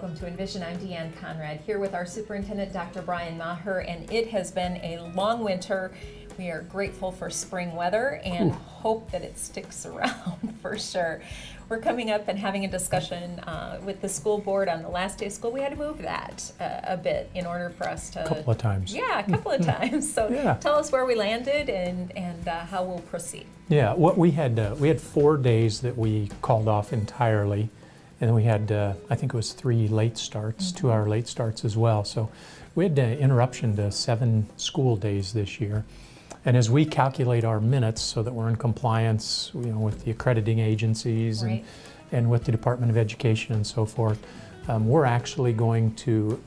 welcome to Envision. I'm Deanne Conrad here with our superintendent, Dr. Brian Maher, and it has been a long winter. We are grateful for spring weather and hope that it sticks around for sure. We're coming up and having a discussion with the school board on the last day of school. We had to move that a bit in order for us to... A couple of times. Yeah, a couple of times. So Yeah. Tell us where we landed and how we'll proceed. Yeah, what we had 4 days that we called off entirely, and then we had I think it was 3 late starts, 2-hour late starts as well. So we had interruption to 7 school days this year. And as we calculate our minutes so that we're in compliance, with the accrediting agencies Right. and with the Department of Education and so forth, we're actually going to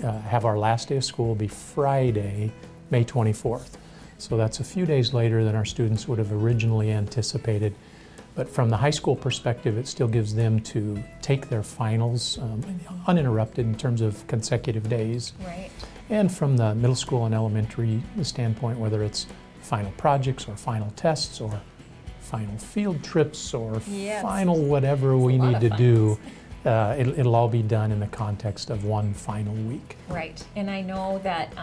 have our last day of school be Friday, May 24th. So that's a few days later than our students would have originally anticipated. But from the high school perspective, it still gives them to take their finals uninterrupted in terms of consecutive days. Right. And from the middle school and elementary standpoint, whether it's final projects or final tests or final field trips or Yes. final whatever we lot need of to do, finals. it'll all be done in the context of one final week. Right, and I know that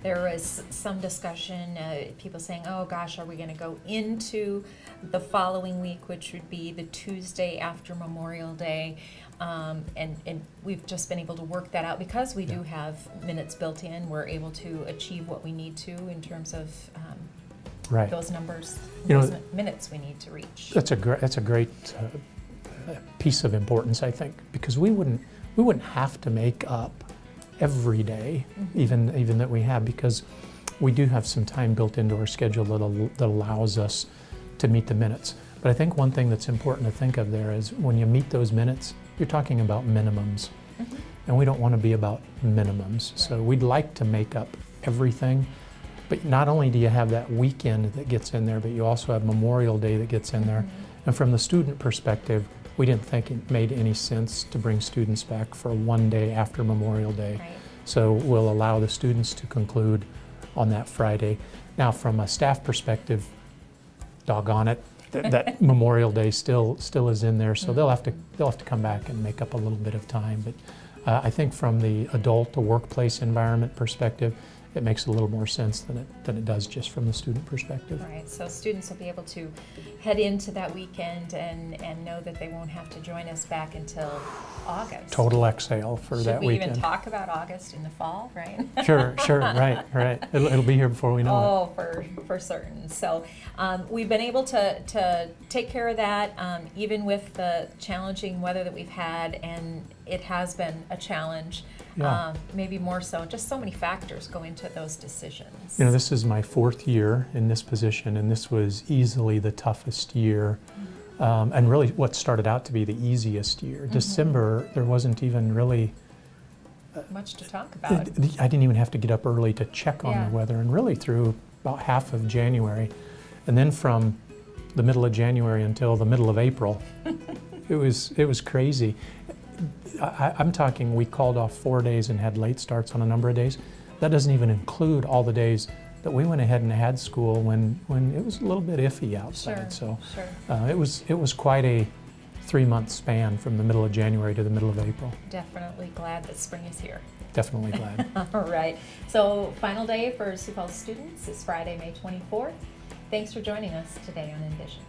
there was some discussion, people saying, oh gosh, are we going to go into the following week, which would be the Tuesday after Memorial Day, and we've just been able to work that out because we do have minutes built in. We're able to achieve what we need to in terms of Right. those numbers, You know, those minutes we need to reach. That's a great piece of importance, I think, because we wouldn't have to make up every day, even that we have, because we do have some time built into our schedule that allows us to meet the minutes. But I think one thing that's important to think of there is when you meet those minutes, you're talking about minimums, and we don't want to be about minimums. So we'd like to make up everything. But not only do you have that weekend that gets in there, but you also have Memorial Day that gets in there. And from the student perspective, we didn't think it made any sense to bring students back for one day after Memorial Day. Right. So we'll allow the students to conclude on that Friday. Now, from a staff perspective, doggone it, that Memorial Day still is in there. So they'll have to come back and make up a little bit of time. But I think from the adult to workplace environment perspective, it makes a little more sense than it does just from the student perspective. Right, so students will be able to head into that weekend and know that they won't have to join us back until August. Total exhale for that Should we weekend. even talk about August in the fall, right? Sure, right. It'll be here before we know For certain. So we've been able to take care of that, even with the challenging weather that we've had, and it has been a challenge. Yeah. Maybe more so. Just so many factors go into those decisions. This is my 4th year in this position, and this was easily the toughest year, and really what started out to be the easiest year. December, there wasn't even really Much to talk about. I didn't even have to get up early to check on Yeah. the weather, and really through about half of January. And then from the middle of January until the middle of April, it was crazy. I'm talking, we called off 4 days and had late starts on a number of days. That doesn't even include all the days that we went ahead and had school when it was a little bit iffy outside. Sure. It was quite a 3-month span from the middle of January to the middle of April. Definitely glad that spring is here. Definitely glad. All right. So final day for Sioux Falls students is Friday, May 24th. Thanks for joining us today on Envision.